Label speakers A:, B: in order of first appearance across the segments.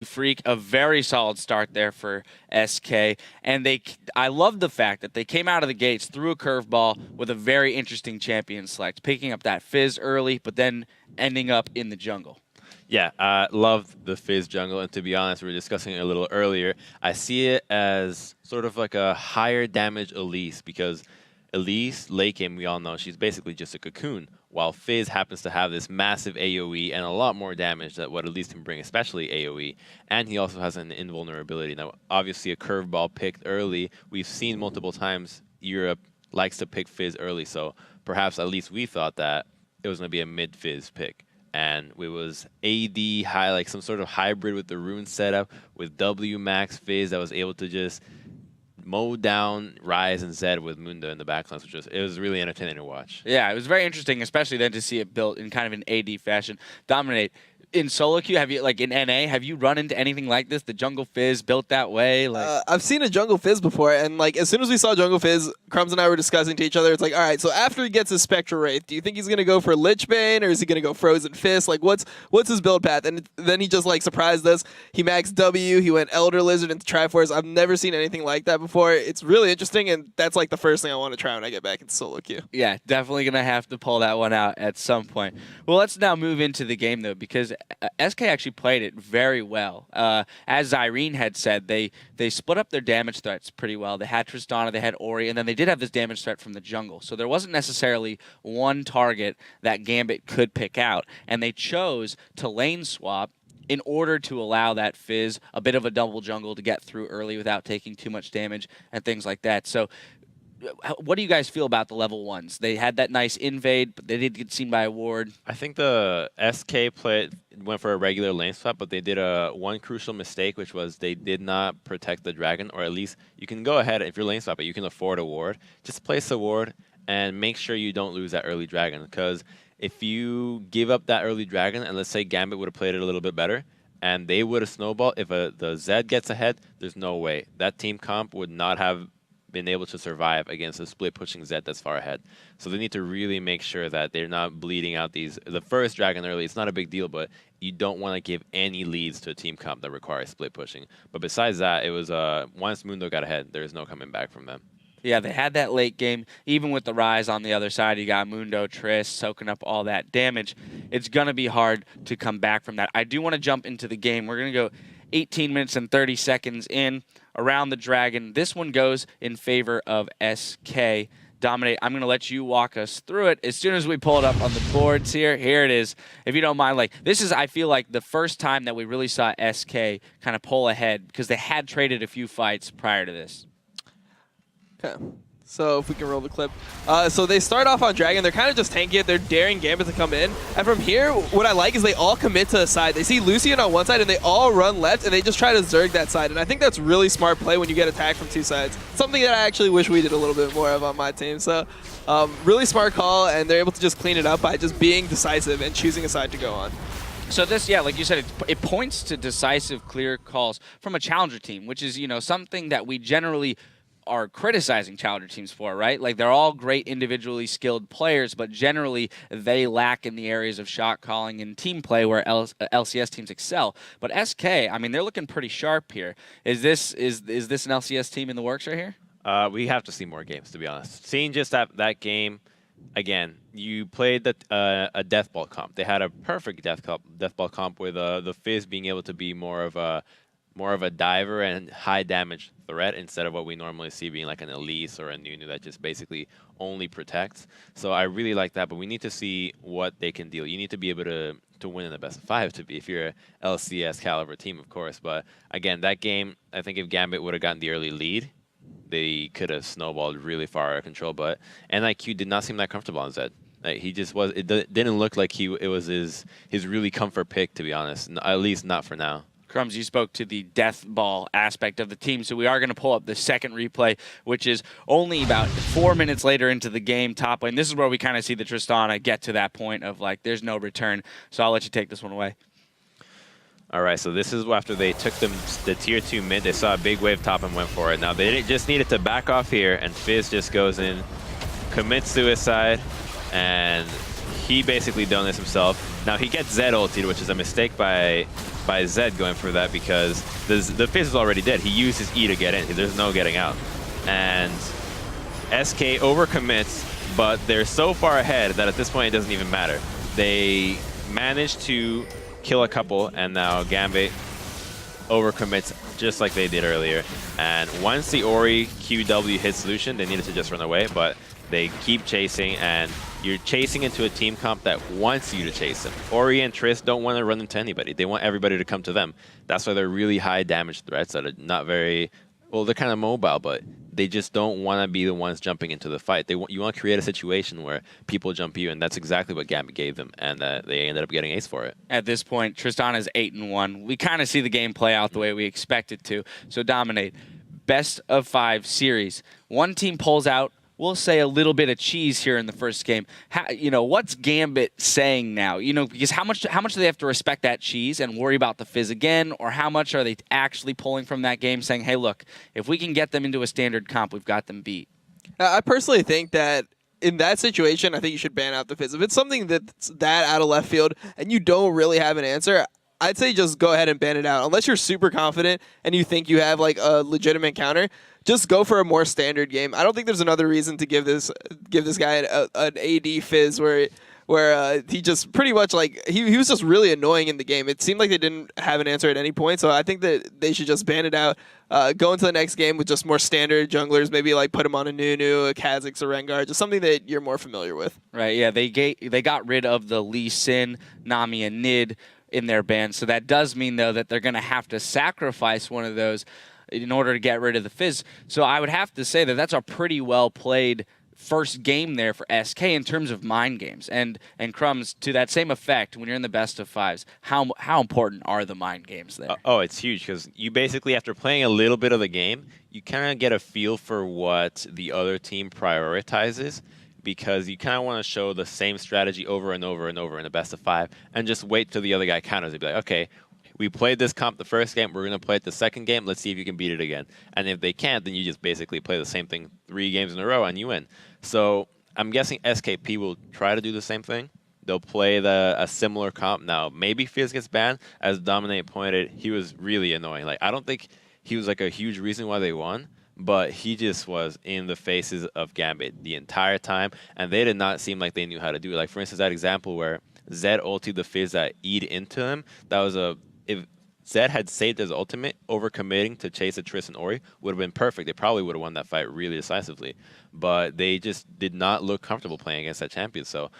A: Freak, a very solid start there for SK, and I love the fact that they came out of the gates, threw a curveball with a very interesting champion select, picking up that Fizz early, but then ending up in the jungle.
B: Yeah, I love the Fizz jungle, and to be honest, we were discussing it a little earlier. I see it as sort of like a higher damage Elise, because Elise, late game, we all know, she's basically just a cocoon, while Fizz happens to have this massive AoE and a lot more damage that what Elise can bring, especially AoE, and he also has an invulnerability. Now, obviously a curveball picked early. We've seen multiple times Europe likes to pick Fizz early, so perhaps at least we thought that it was going to be a mid-Fizz pick. And it was AD high, like some sort of hybrid with the rune setup with W max Fizz that was able to just mow down Ryze and Zed with Mundo in the backlines, which was, it was really entertaining to watch.
A: Yeah, it was very interesting, especially then to see it built in kind of an AD fashion. Dominate. In solo queue, have you, like in NA, have you run into anything like this? The jungle Fizz built that way? Like
C: I've seen a jungle Fizz before, and like as soon as we saw jungle Fizz, Crumbzz and I were discussing to each other. It's like, all right, so after he gets his Spectral Wraith, do you think he's gonna go for Lich Bane or is he gonna go Frozen Fist? Like, what's his build path? And then he just like surprised us. He maxed W. He went Elder Lizard into Triforce. I've never seen anything like that before. It's really interesting, and that's like the first thing I want to try when I get back into solo queue.
A: Yeah, definitely gonna have to pull that one out at some point. Well, let's now move into the game though, because SK actually played it very well. As Irene had said, they split up their damage threats pretty well. They had Tristana, they had Ori, and then they did have this damage threat from the jungle. So there wasn't necessarily one target that Gambit could pick out, and they chose to lane swap in order to allow that Fizz a bit of a double jungle to get through early without taking too much damage and things like that. So what do you guys feel about the level ones? They had that nice invade, but they did get seen by a ward.
B: I think the SK went for a regular lane swap, but they did one crucial mistake, which was they did not protect the dragon, or at least you can go ahead, if you're lane swap, but you can afford a ward. Just place a ward and make sure you don't lose that early dragon, because if you give up that early dragon, and let's say Gambit would have played it a little bit better, and they would have snowballed, if the Zed gets ahead, there's no way. That team comp would not have been able to survive against a split pushing Zed that's far ahead. So they need to really make sure that they're not bleeding out the first dragon early. It's not a big deal, but you don't want to give any leads to a team comp that requires split pushing. But besides that, it was once Mundo got ahead, there's no coming back from them.
A: Yeah, they had that late game. Even with the Ryze on the other side, you got Mundo, Triss soaking up all that damage. It's going to be hard to come back from that. I do want to jump into the game. We're going to go 18 minutes and 30 seconds in around the dragon. This one goes in favor of SK. Dominate, I'm going to let you walk us through it. As soon as we pull it up on the boards here it is. If you don't mind, like this is, I feel like, the first time that we really saw SK kind of pull ahead, because they had traded a few fights prior to this.
C: Okay. So if we can roll the clip. So they start off on Dragon. They're kind of just tanking it. They're daring Gambit to come in. And from here, what I like is they all commit to a side. They see Lucian on one side, and they all run left, and they just try to Zerg that side. And I think that's really smart play when you get attacked from two sides. Something that I actually wish we did a little bit more of on my team. So really smart call, and they're able to just clean it up by just being decisive and choosing a side to go on.
A: So this, yeah, like you said, it points to decisive, clear calls from a challenger team, which is, you know, something that we generally are criticizing challenger teams for, right? Like, they're all great individually skilled players, but generally they lack in the areas of shot calling and team play where LCS teams excel. But SK, I mean, they're looking pretty sharp here. Is this an LCS team in the works right here?
B: We have to see more games, to be honest. Seeing just that game, again, you played a death ball comp. They had a perfect death ball comp with the Fizz being able to be more of a diver and high damage threat instead of what we normally see being like an Elise or a Nunu that just basically only protects. So I really like that, but we need to see what they can deal. You need to be able to win in the best of 5 if you're a LCS caliber team, of course. But again, that game, I think if Gambit would have gotten the early lead, they could have snowballed really far out of control. But NIQ did not seem that comfortable on Zed. Like, he just was. It didn't look like it was his really comfort pick, to be honest. At least not for now.
A: Crumbzz, you spoke to the death ball aspect of the team, so we are going to pull up the second replay, which is only about 4 minutes later into the game, top lane. This is where we kind of see the Tristana get to that point of, like, there's no return. So I'll let you take this one away.
B: All right, so this is after they took the tier 2 mid. They saw a big wave top and went for it. Now, they just needed to back off here, and Fizz just goes in, commits suicide, and he basically done this himself. Now, he gets Zed ulted, which is a mistake by by Zed going for that because the Fizz is already dead. He used his E to get in. There's no getting out. And SK overcommits, but they're so far ahead that at this point it doesn't even matter. They managed to kill a couple, and now Gambit overcommits just like they did earlier. And once the Ori QW hits Lucian, they needed to just run away, but they keep chasing, and you're chasing into a team comp that wants you to chase them. Ori and Triss don't want to run into anybody. They want everybody to come to them. That's why they're really high damage threats that are not very, well, they're kind of mobile, but they just don't want to be the ones jumping into the fight. You want to create a situation where people jump you, and that's exactly what Gambit gave them, and they ended up getting ace for it.
A: At this point, Tristana's 8-1. We kind of see the game play out the way we expect it to. So Dominate, best of 5 series. One team pulls out. We'll say a little bit of cheese here in the first game. What's Gambit saying now? Because how much do they have to respect that cheese and worry about the Fizz again, or how much are they actually pulling from that game, saying, "Hey, look, if we can get them into a standard comp, we've got them beat."
C: I personally think that in that situation, I think you should ban out the Fizz. If it's something that's that out of left field and you don't really have an answer, I'd say just go ahead and ban it out. Unless you're super confident and you think you have like a legitimate counter, just go for a more standard game. I don't think there's another reason to give this guy an AD Fizz where he just pretty much like he was just really annoying in the game. It seemed like they didn't have an answer at any point, so I think that they should just ban it out. Go into the next game with just more standard junglers, maybe like put him on a Nunu, a Kha'Zix, a Rengar, just something that you're more familiar with.
A: Right, yeah, they got rid of the Lee Sin, Nami, and Nid in their ban, so that does mean, though, that they're going to have to sacrifice one of those in order to get rid of the Fizz. So I would have to say that that's a pretty well played first game there for SK in terms of mind games. And Crumbzz, to that same effect, when you're in the best of 5s, how important are the mind games there?
B: Oh, it's huge, because you basically, after playing a little bit of the game, you kind of get a feel for what the other team prioritizes, because you kind of want to show the same strategy over and over and over in the best of 5 and just wait till the other guy counters. They'd be like, okay, we played this comp the first game, we're going to play it the second game, let's see if you can beat it again. And if they can't, then you just basically play the same thing 3 games in a row and you win. So I'm guessing SKP will try to do the same thing. They'll play a similar comp. Now, maybe Fizz gets banned. As Dominate pointed, he was really annoying. Like, I don't think he was like a huge reason why they won, but he just was in the faces of Gambit the entire time, and they did not seem like they knew how to do it. Like, for instance, that example where Zed ulted the Fizz that E'd into him, that was if Zed had saved his ultimate, overcommitting to chase a Triss and Ori would have been perfect. They probably would have won that fight really decisively. But they just did not look comfortable playing against that champion. So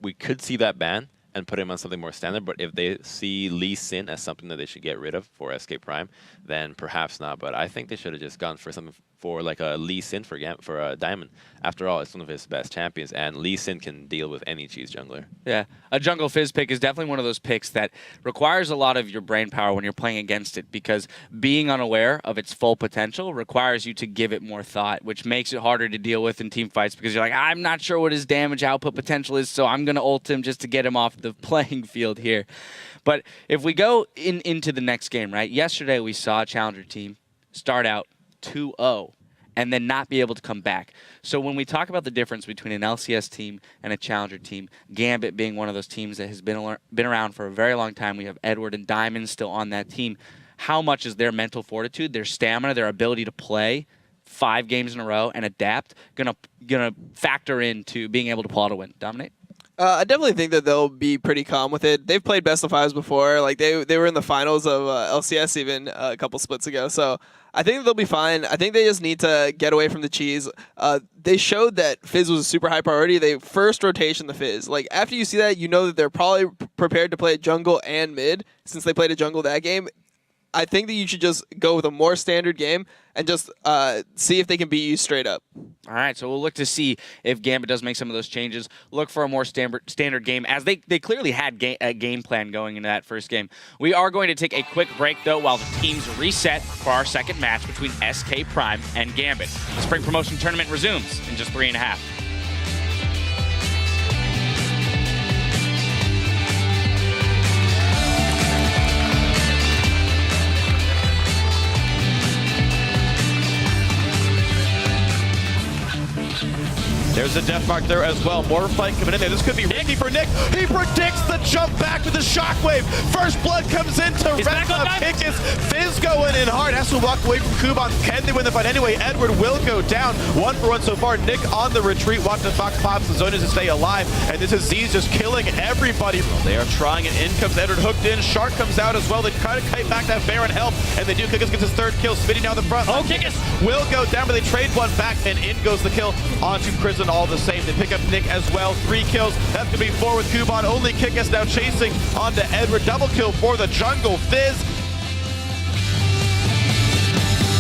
B: we could see that ban and put him on something more standard. But if they see Lee Sin as something that they should get rid of for SK Prime, then perhaps not. But I think they should have just gone for something for like a Lee Sin for Diamond. After all, it's one of his best champions, and Lee Sin can deal with any cheese jungler.
A: Yeah, a jungle Fizz pick is definitely one of those picks that requires a lot of your brain power when you're playing against it, because being unaware of its full potential requires you to give it more thought, which makes it harder to deal with in team fights, because you're like, I'm not sure what his damage output potential is, so I'm going to ult him just to get him off the playing field here. But if we go into the next game, right? Yesterday we saw a challenger team start out 2-0 and then not be able to come back. So when we talk about the difference between an LCS team and a challenger team, Gambit being one of those teams that has been around for a very long time, we have Edward and Diamond still on that team. How much is their mental fortitude, their stamina, their ability to play 5 games in a row and adapt gonna factor into being able to pull out a win? Dominate?
C: I definitely think that they'll be pretty calm with it. They've played best of 5s before. Like they were in the finals of LCS even a couple splits ago. So I think they'll be fine. I think they just need to get away from the cheese. They showed that Fizz was a super high priority. They first rotation the Fizz. Like after you see that, you know that they're probably prepared to play jungle and mid, since they played a jungle that game. I think that you should just go with a more standard game and just see if they can beat you straight up.
A: All right, so we'll look to see if Gambit does make some of those changes. Look for a more standard game, as they clearly had a game plan going into that first game. We are going to take a quick break, though, while the teams reset for our second match between SK Prime and Gambit. The Spring Promotion Tournament resumes in just 3.5.
D: There's a death mark there as well. More fight coming in there. This could be risky for Nick. He predicts the jump back with the shockwave. First blood comes into Red Club. Kickus. Fizz going in hard. Has to walk away from Kuban. Can they win the fight anyway? Edward will go down. 1-for-1 so far. Nick on the retreat. Watch the Fox pops. The zone is to stay alive. And this is Z's just killing everybody. They are trying, and in comes Edward hooked in. Shark comes out as well. They try to kite back that Baron help, and they do. Kickus gets his third kill. Spitting down the front.
E: Oh, Kickus
D: will go down, but they trade one back, and in goes the kill onto Prison all the same. They pick up Nick as well. 3 kills. That's going to be 4 with Kuban. Only Kickus now chasing onto Edward. Double kill for the jungle. Fizz